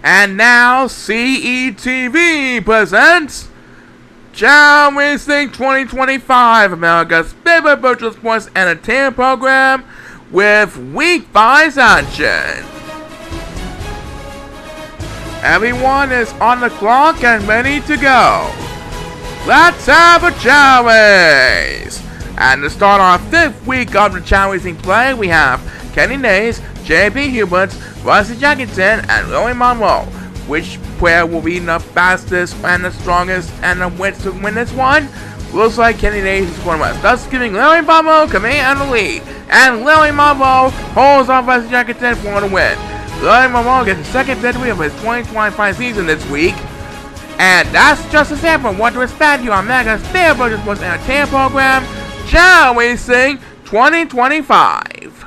And now, CETV presents Chao Racing 2025, America's favorite virtual sports entertainment program, with Week 5's action. Everyone is on the clock and ready to go. Let's have a Chao race! And to start our 5th week of the Chao Racing play, we have Kenny Nays, J.P. Hubert, Rusty Jackson, and Lily Monroe. Which player will be the fastest and the strongest and the wins to win this one? Looks like Kenny Nays is going west, thus giving Lily Monroe command and the lead. And Lily Monroe holds on Rusty Jackson for the win. Lily Monroe gets the second victory of his 2025 season this week. And that's just a sample of what to expect here on America's favorite sports entertainment program, Chao Racing 2025.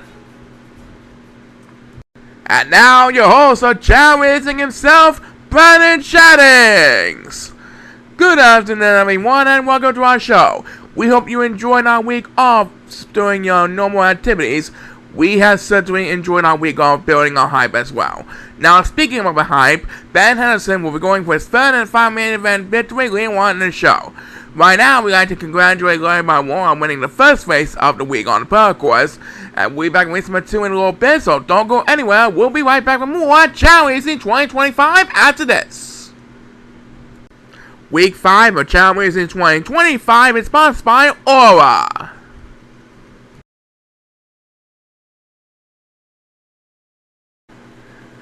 And now your host of Chao Racing himself, Brandon Shaddings. Good afternoon, everyone, and welcome to our show. We hope you enjoyed our week off doing your normal activities. We have certainly enjoyed our week off building our hype as well. Now, speaking of the hype, Ben Henderson will be going for his third and final main event victory later on in the show. Right now, we'd like to congratulate Larry Monroe on winning the first race of the week on the Pearl course. And we'll be back in race number 2 in a little bit, so don't go anywhere. We'll be right back with more Chao Racing 2025 after this. Week 5 of Chao Racing 2025 is sponsored by Aura.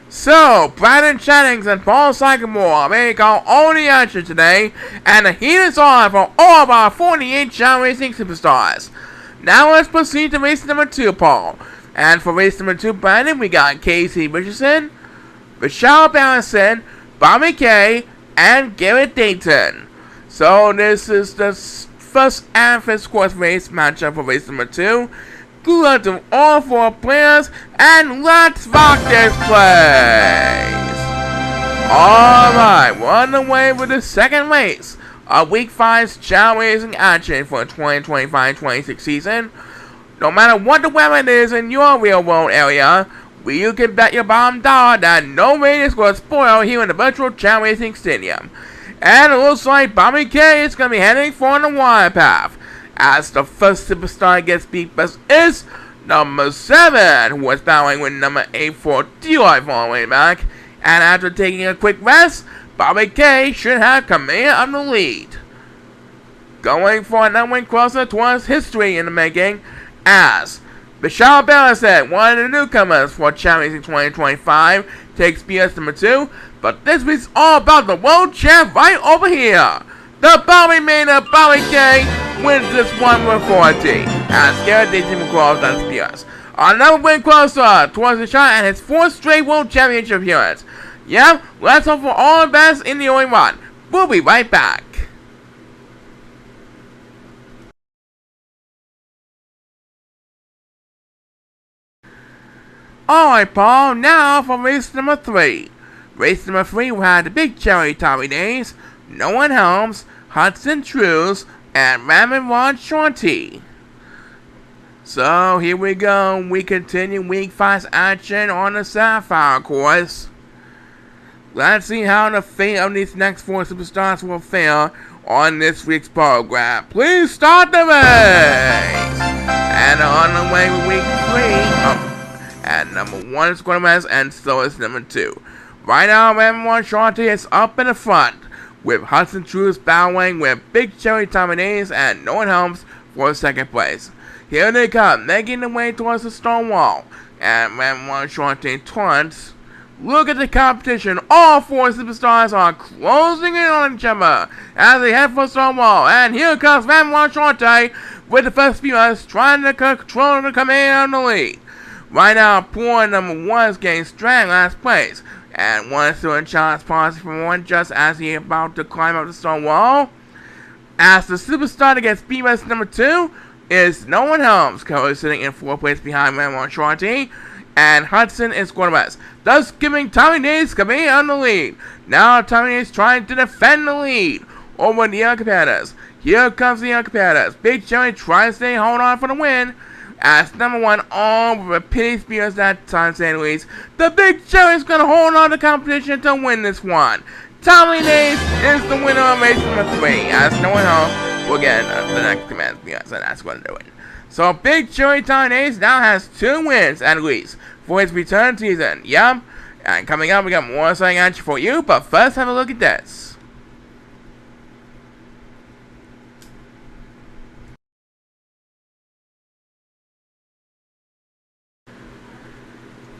So, Brandon Shaddings and Paul Sycamore make our only action today, and the heat is on for all of our 48 Chao Racing superstars. Now let's proceed to race number 2, Paul. And for race number 2, Brandon, we got Casey Richardson, Michelle Ballison, Bobby Kay, and Garrett Dayton. So this is the first and fifth course race matchup for race number 2. Good luck to all 4 players, and let's rock this place! Alright, we're on the way with the second race of Week 5's Chao Racing action for the 2025-26 season. No matter what the weather is in your real world area, you can bet your bottom dollar that no rain is going to spoil here in the virtual Chao Racing Stadium. And it looks like Bobby Kay is going to be heading for the wire path, as the first superstar gets beat best is number 7, who was battling with number 8 for Deloitte all the way back. And after taking a quick rest, Bobby Kay should have command of the lead. Going for another win closer towards history in the making, as Michelle Ballison, one of the newcomers for Chao Racing 2025, takes BS number 2. But this week's all about the world champ right over here. The Bobby Maynard Bobby Kay wins this one with 40, as Garrett Dayton McCall does PS. Another win closer towards the shot and his 4th straight World Championship appearance. Yep, let's hope for all the best in the only one. We'll be right back. Alright, Paul, now for race number 3. Race number 3 we had the Big Cherry Tommy Days, Nolan Helms, Hudson Trues, and Raymond Ron Shorty. So here we go. We continue Week 5's action on the Sapphire course. Let's see how the fate of these next 4 superstars will fare on this week's program. Please start the race! And on the way with Week 3, and number 1 is going to rest, and so is number 2. Right now, Raymond Ron Shorty is up in the front, with Hudson Trues battling with Big Cherry Tommy Days and Nolan Helms for 2nd place. Here they come, making their way towards the stone wall, and Raymond Ron Shorty taunts. Look at the competition, all 4 superstars are closing in on each other as they head for the stone wall, and here comes Raymond Ron Shorty with the first few us trying to control the command of the lead. Right now, poor number 1 is getting straight last place, and one is still in chance pausing for one just as he is about to climb up the stone wall. As the superstar that gets beat by number 2 is Nolan Helms, currently sitting in 4th place behind Raymond Shorty, and Hudson is going west, thus giving Tommy Days command on the lead. Now Tommy Days trying to defend the lead over the other competitors. Here comes the other competitors. Big Cherry tries to hold on for the win, As number 1 on with a pity spears that time, St. Louis. The Big Show is going to hold on the competition to win this one. Tommy Nace is the winner of race number 3. As no one else will get the next command, so that's going to do it. So Big Joey Tommy Nace now has 2 wins at least for his return season. Yep. And coming up, we got more exciting action for you, but first have a look at this.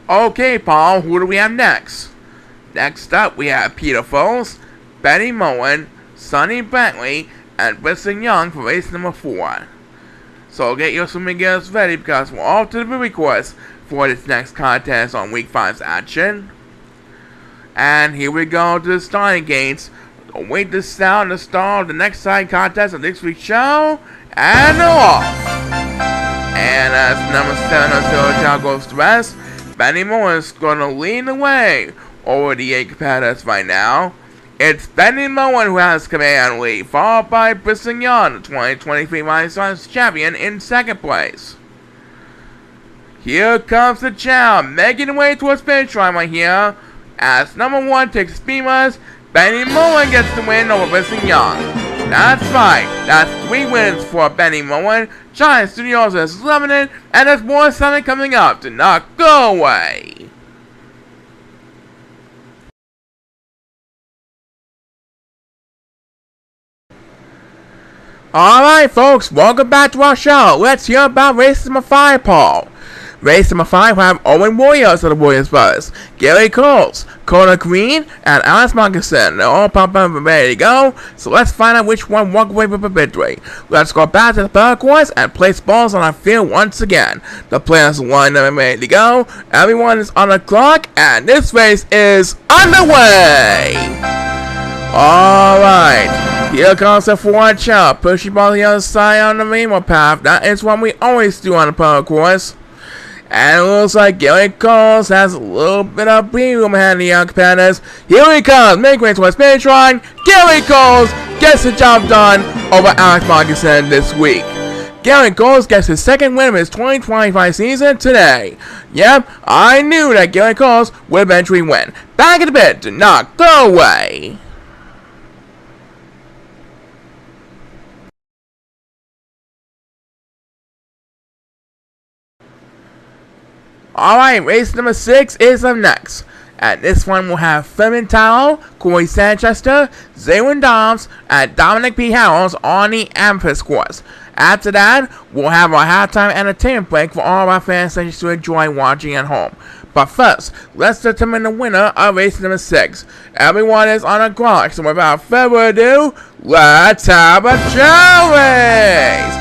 Okay, Paul, who do we have next? Next up, we have Peter Foles, Benny Moen, Sonny Bentley, and Brisson Young for race number 4. So get your swimming gears ready because we're off to the movie course for this next contest on week 5's action. And here we go to the starting gates. Await the sound, the start of the next side contest of this week's show, and they're off. And as number 7 until Chao goes to rest, Benny Moore is going to lead the way over the 8 competitors right now. It's Benny Moore who has command lead, followed by Brisson Young, the 2023 Rising Stars champion, in second place. Here comes the Chow, making the way towards finish line right here. As number 1 takes speeders, Benny Moore gets the win over Brisson Young. That's right, that's 3 wins for Benny Moore. Giant Studios is loving it, and there's more excitement coming up. Do not go away. Alright folks, welcome back to our show. Let's hear about race number 5, Paul. Race number 5 will have Owen Warriors of the Warriors Brothers, Gary Coles, Connor Green, and Alex Markinson. They're all pumped up and ready to go, so let's find out which one walk away with a victory. Let's go back to the battle course and place balls on our field once again. The players are lined up and ready to go, everyone is on the clock, and this race is underway! Alright, here comes the forward chop, pushing ball to the other side on the rainbow path. That is what we always do on the battle course. And it looks like Gary Coles has a little bit of breathing room ahead of the young competitors. Here he comes, making way towards finish line. Gary Coles gets the job done over Alex Markinson this week. Gary Coles gets his second win of his 2025 season today. Yep, I knew that Gary Coles would eventually win. Back in a bit, do not go away. Alright, race number 6 is up next. And this one will have Fleming Tallow, Corey Sanchester, Zaywin Dobbs, and Dominic P. Harrells on the Amethyst course. After that, we'll have our halftime entertainment break for all of our fans to enjoy watching at home. But first, let's determine the winner of race number 6. Everyone is on the clock, so without further ado, let's have a Chao Race!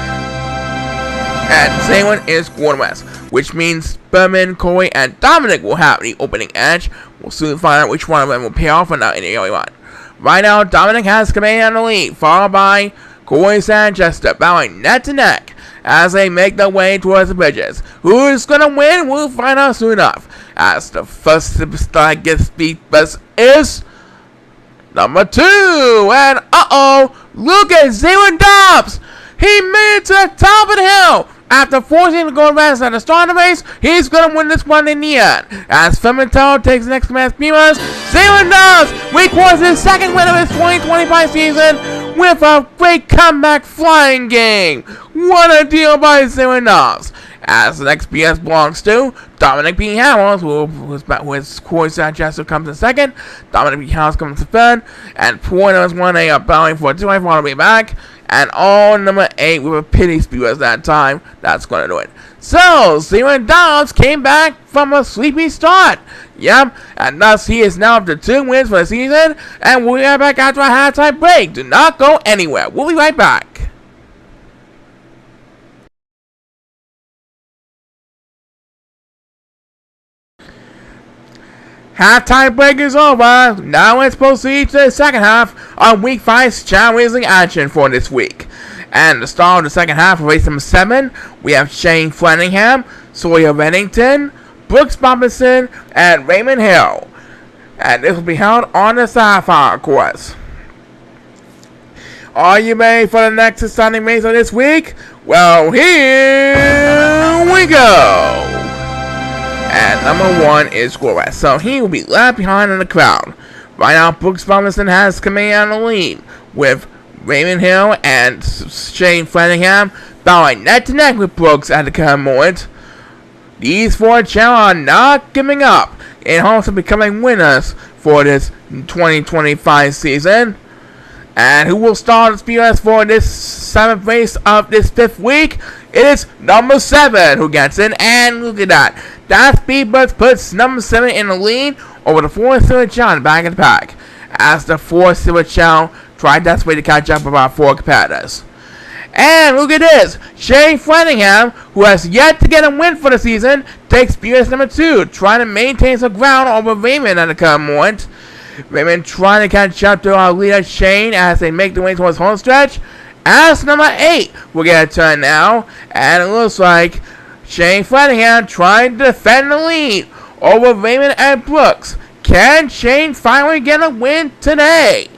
And Zaywin is quarterwest, which means Berman, Corey, and Dominic will have the opening edge. We'll soon find out which one of them will pay off or not in the early run. Right now, Dominic has command on the lead, followed by Corey Sanchester, bowing neck to neck as they make their way towards the bridges. Who is going to win? We'll find out soon enough. As the first superstar gets beat best is number 2. And look at Zaywin Dobbs. He made it to the top of the hill. After forcing to go rest at the start of the race, he's going to win this one in the end. As Fleming takes the next command speeders, Zaywin Dobbs records his second win of his 2025 season with a great comeback flying game. What a deal by Zaywin Dobbs. As the next BS belongs to Dominic P. Harrells, who is Corey Sanchester comes in second. Dominic P. Harrells comes in third. And poor numbers 1A are bowing for 2 to be back. And all number 8 with a pity speeders that time. That's going to do it. So, Zaywin Dobbs came back from a sleepy start. Yep, and thus he is now up to 2 wins for the season. And we'll be right back after a halftime break. Do not go anywhere. We'll be right back. Halftime break is over. Now let's proceed to the second half of Week 5's Chao Racing action for this week. And the star of the second half of race number 7, we have Shane Flanagan, Sawyer Reddington, Brooks Robinson, and Raymond Hill. And this will be held on the Sapphire course. Are you ready for the next exciting race of this week? Well, here we go. And number 1 is chaorace, so he will be left behind in the crowd. Right now, Brooks Robinson has command on the lead, with Raymond Hill and Shane Flanagan battling neck to neck with Brooks at the current moment. These 4 Chao are not giving up in hopes of becoming winners for this 2025 season. And who will start the speeders for this 7th race of this 5th week? It is number 7 who gets in, and look at that. That Speedbird puts number 7 in the lead over the 4 Silver Chow in the back of the pack, as the 4 Silver Chow tried desperately to catch up with our 4 competitors. And look at this, Shane Flanagan, who has yet to get a win for the season, takes speeders number 2, trying to maintain some ground over Raymond at the current moment. Raymond trying to catch up to our leader Shane as they make the way towards home stretch. As number 8 will get a turn now, and it looks like Shane Flanagan trying to defend the lead over Raymond and Brooks. Can Shane finally get a win today?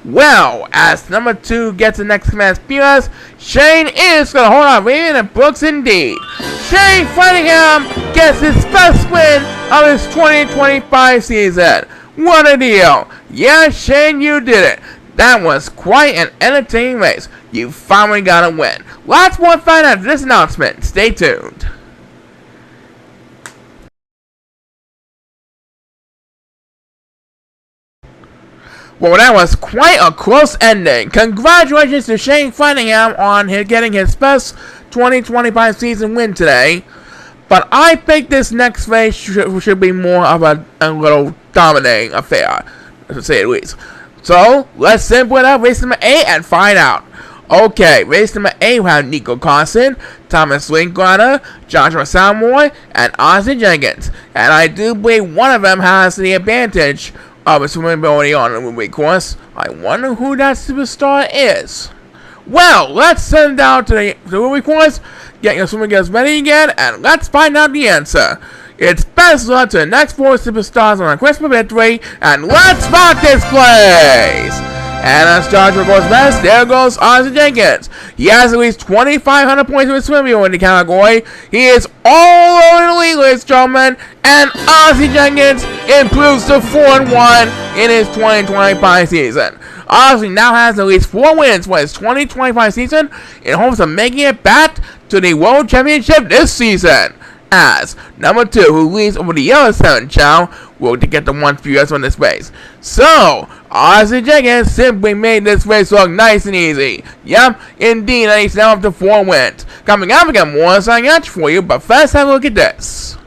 Well, as number 2 gets the next command speeders, Shane is going to hold on Raymond and Brooks indeed. Shane Flanagan gets his first win of his 2025 season. What a deal. Yeah, Shane, you did it. That was quite an entertaining race. You finally got a win. Lots more fun after this announcement. Stay tuned. Well, that was quite a close ending. Congratulations to Shane Flanagan on getting his first 2025 season win today. But I think this next race should be more of a little dominating affair, to say the least. So, let's simple it up race number 8 and find out. Okay, race number 8 we have Nico Carson, Thomas Linklater, Joshua Salmore, and Ozzy Jenkins. And I do believe one of them has the advantage of his swimming ability on the movie course. I wonder who that superstar is. Well, let's send it down to the movie course, get your swimming gears ready again, and let's find out the answer. It's best luck to the next 4 superstars on a quest for victory, and let's rock this place! And as Joshua goes best, there goes Ozzy Jenkins. He has at least 2,500 points in his swimming ability category. He is all over the league, ladies and gentlemen, and Ozzy Jenkins improves to 4-1 in his 2025 season. Ozzy now has at least 4 wins for his 2025 season in hopes of making it back to the World Championship this season. As number 2, who leads over the yellow 7 Chow, will get the 1 few years on this race. So, Ozzy Jenkins simply made this race look nice and easy. Yep, indeed, and he's now up to 4 wins. Coming up, we got more exciting action for you, but first have a look at this.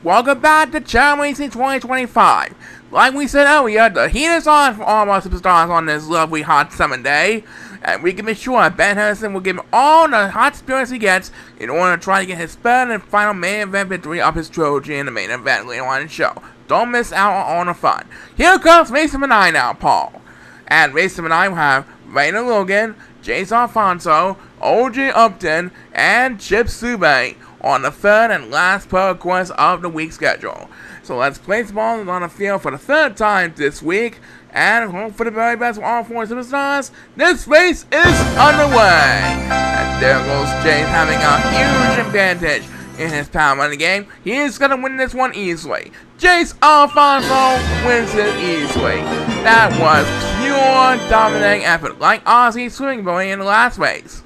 Welcome back to Chao Racing 2025. Like we said earlier, the heat is on for all of our superstars on this lovely hot summer day. And we can be sure Ben Henderson will give him all the hot spirits he gets in order to try to get his third and final main event victory of his trilogy in the main event later on in the show. Don't miss out on all the fun. Here comes race number 9 now, Paul. And race number 9 will have Raina Logan, Jace Alfonso, OJ Upton, and Chip Sube on the 3rd and last part course of the week's schedule. So let's place balls on the field for the 3rd time this week, and hope for the very best for all 4 superstars. This race is underway! And there goes Jace having a huge advantage in his power running game. He is going to win this one easily. Jace Alfonso wins it easily. That was pure dominating effort, like Ozzy's swimming ability in the last race.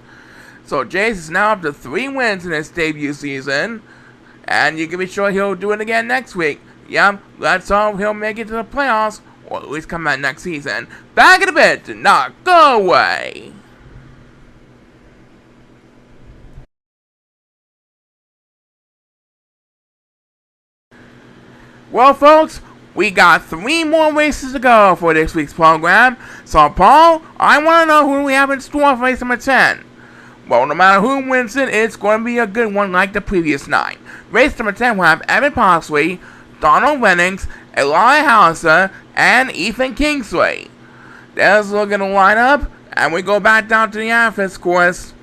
So Jace is now up to 3 wins in his debut season, and you can be sure he'll do it again next week. Yep, let's hope he'll make it to the playoffs, or at least come back next season. Back in a bit, do not go away. Well, folks, we got 3 more races to go for this week's program. So, Paul, I want to know who we have in store for race number 10. Well, no matter who wins it, it's going to be a good one like the previous 9. Race number 10 will have Evan Parsley, Donald Rennings, Eli Hauser, and Ethan Kingsley. There's a look at the lineup, and we go back down to the office course.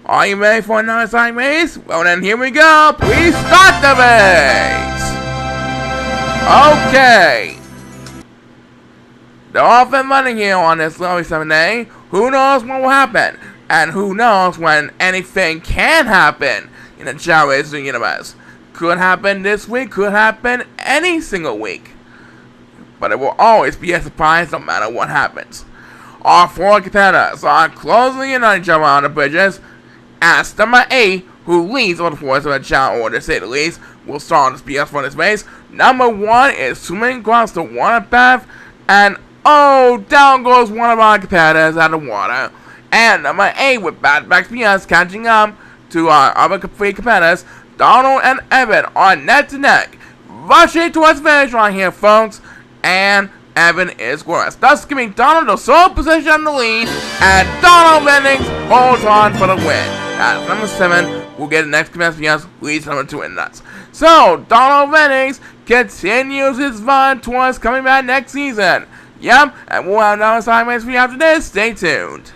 Are you ready for another exciting race? Well then, here we go. Please start the race. Okay. They're off and running here on this lovely Sunday. Who knows what will happen? And who knows when anything can happen in the Chao Racing universe. Could happen this week, could happen any single week. But it will always be a surprise no matter what happens. Our 4 competitors are closing in on each other on the bridges. As number 8, who leads on the force of the Chao order, to say the least, will start on this BS for this race. Number 1 is swimming across the water path. And oh, down goes one of our competitors out of the water. And number 8 with bad back BS catching up to our other 3 competitors. Donald and Evan are neck to neck. Rushing towards the finish line here, folks. And Evan is worse, thus giving Donald the sole position on the lead, and Donald Bennings holds on for the win. As number 7 will get the next command leads number 2 in nuts. So Donald Bennings continues his run towards coming back next season. Yep, and we'll have another side race for you after this. Stay tuned.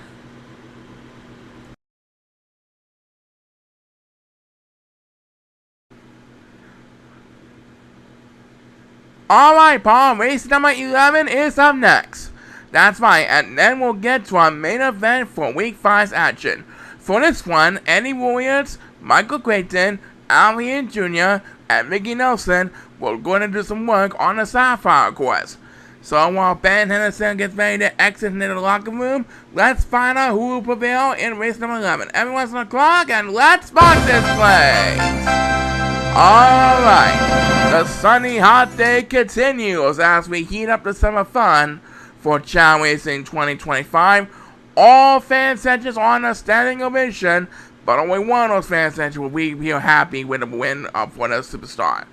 Alright, Paul, race number 11 is up next. That's right, and then we'll get to our main event for Week 5's action. For this one, Eddie Williams, Michael Creighton, Alvin Jr., and Mickey Nelson will go to do some work on the Sapphire course. So while Ben Henderson gets ready to exit into the locker room, let's find out who will prevail in race number 11. Everyone's on the clock, and let's watch this place! Alright, the sunny hot day continues as we heat up the summer fun for Chao Racing 2025. All fan sections are on a standing ovation, but only one of those fan sections will be here happy with the win for the superstar.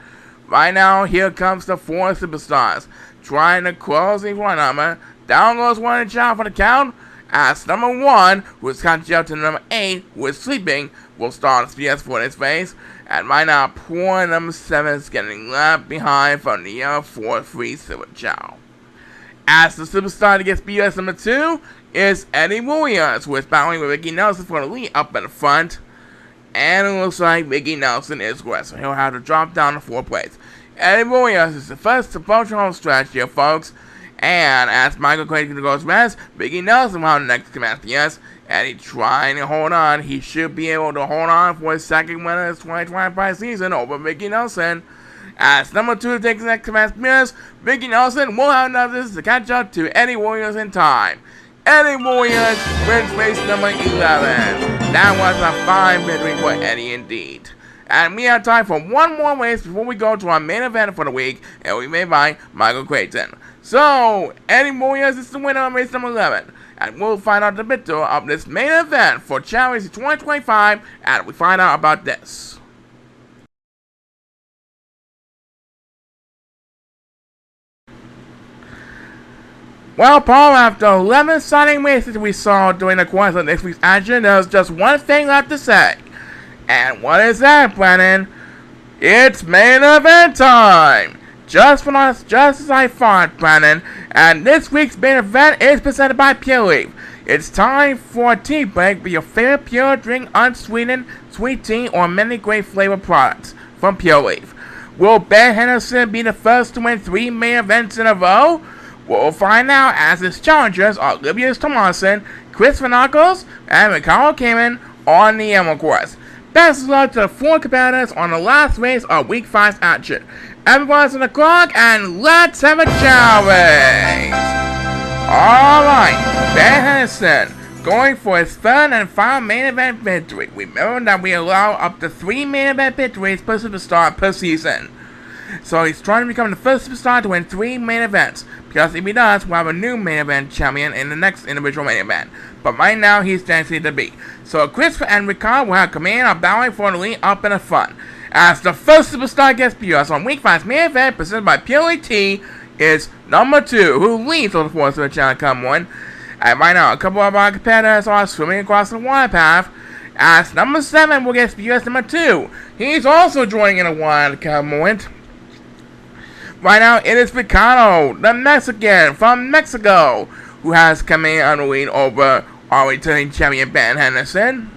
Right now, here comes the 4 superstars, trying to close the run number. Down goes one and Chao for the count, as number 1, who is catching up to number 8, who is sleeping, will start his PS for his face. And right now, poor number 7 is getting left behind from the 4-3 Silver Chao. As the superstar that gets BS number 2 is Eddie Williams, who is battling with Mickey Nelson for the lead up in the front. And it looks like Mickey Nelson is worse, so he'll have to drop down to 4th place. Eddie Williams is the first approach home stretch here, folks. And as Michael Creighton goes rest, Mickey Nelson will have the next command PS. And he's trying to hold on. He should be able to hold on for his second win of his 2025 season over Mickey Nelson. As number 2 takes the next command PS, Mickey Nelson will have enough to catch up to Eddie Williams in time. Eddie Williams wins race number 11. That was a fine victory for Eddie indeed. And we have time for one more race before we go to our main event for the week, and we made by Michael Creighton. So, Eddie Williams is the winner of race number 11. And we'll find out the victor of this main event for Chao Racing 2025 and we find out about this. Well, Paul, after 11 exciting races we saw during the course of this week's action, there's just one thing left to say. And what is that, Brennan? It's main event time! Just as I thought, Brennan, and this week's main event is presented by Pure Leaf. It's time for a tea break with your favorite pure drink, unsweetened, sweet tea, or many great flavor products from Pure Leaf. Will Ben Henderson be the first to win 3 main events in a row? We'll find out as his challengers are Olivia Thomason, Chris Van Ackles, and Ricardo Cayman on the Emerald course. Best of luck to the 4 competitors on the last race of Week 5's action. Everyone's on the clock, and let's have a Chao race! Alright, Ben Henderson going for his third and final main event victory. Remember that we allow up to 3 main event victories per superstar per season. So he's trying to become the first superstar to win 3 main events. Because if he does, we'll have a new main event champion in the next individual main event. But right now, he's dancing to beat. So Christopher and Ricardo will have command of battling for the lead up in the front. As the first superstar gets BS on Week 5's main event presented by Purely Tea is number 2, who leads on the force of the challenge come one. And right now, a couple of our competitors are swimming across the water path. As number 7 will get BS number 2. He's also joining in a water come moment. Right now, it is Ricardo, the Mexican from Mexico, who has come in on the lead over our returning champion Ben Henderson.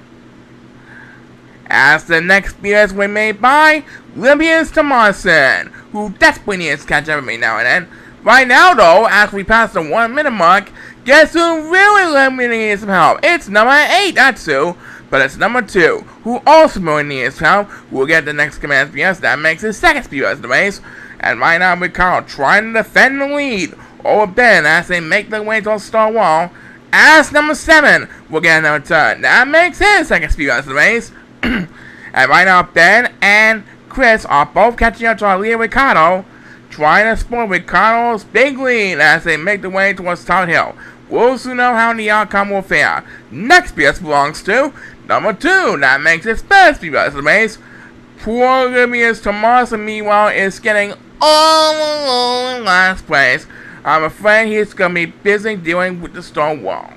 As the next BS were made by Olivia Thomason, who desperately needs to catch up with me now and then. Right now, though, as we pass the 1 minute mark, guess who really needs some help? It's number 8, that's who. But it's number 2, who also really needs help, who will get the next command SPS. That makes his second SPS in the race. And right now, we Carl trying to defend the lead over Ben as they make their way to the start wall. As number 7 will get another turn. That makes his second SPS in the race. And right now, Ben and Chris are both catching up to our leader, Ricardo, trying to spoil Ricardo's big lead as they make their way towards Town Hill. We'll soon know how the outcome will fare. Next PS belongs to number 2. That makes its best PS in the race. Poor Olivia's Tomas, meanwhile, is getting all alone in last place. I'm afraid he's going to be busy dealing with the stone wall.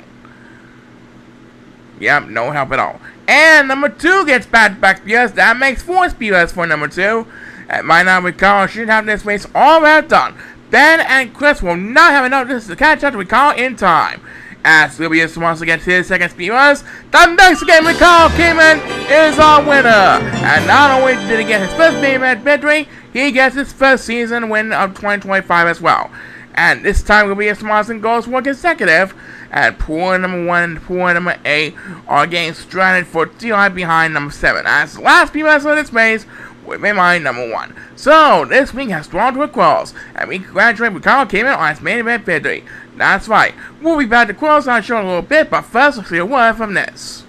Yep, no help at all. And number 2 gets back PS. That makes 4 PS for number 2. And right now, Ricardo should have this race all wrapped done. Ben and Chris will not have enough distance to catch up to Ricardo in time. As Lubius wants to get his second PS, the next game Ricardo came in is our winner. And not only did he get his first main event victory, he gets his first season win of 2025 as well. And this time Lubius Swanson goes for consecutive. And pool number 1 and pool number 8 are getting stranded for DI behind number 7. As the last PS of this race will remain number 1. So, this week has drawn to a close, and we congratulate Ricardo came in on his main event victory. That's right, we'll be back to close our show in a little bit, but first let's see a word from this.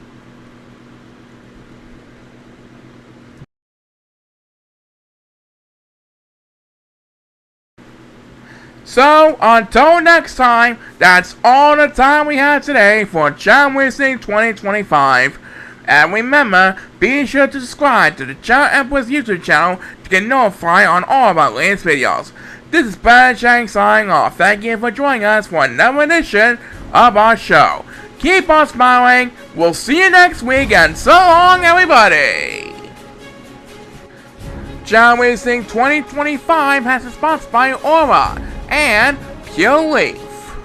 So, until next time, that's all the time we have today for Chao Racing 2025. And remember, be sure to subscribe to the Chao Emperor's YouTube channel to get notified on all of our latest videos. This is Brad Chang signing off. Thank you for joining us for another edition of our show. Keep on smiling, we'll see you next week, and so long everybody! Chao Racing 2025 has been sponsored by Aura and Pure Leaf.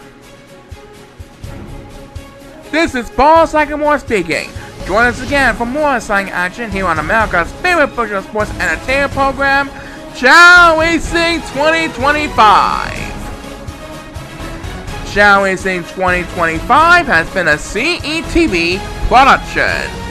This is Paul Sycamore speaking. Join us again for more exciting action here on America's favorite virtual sports entertainment program, Chao Racing 2025. Chao Racing 2025 has been a CETV production.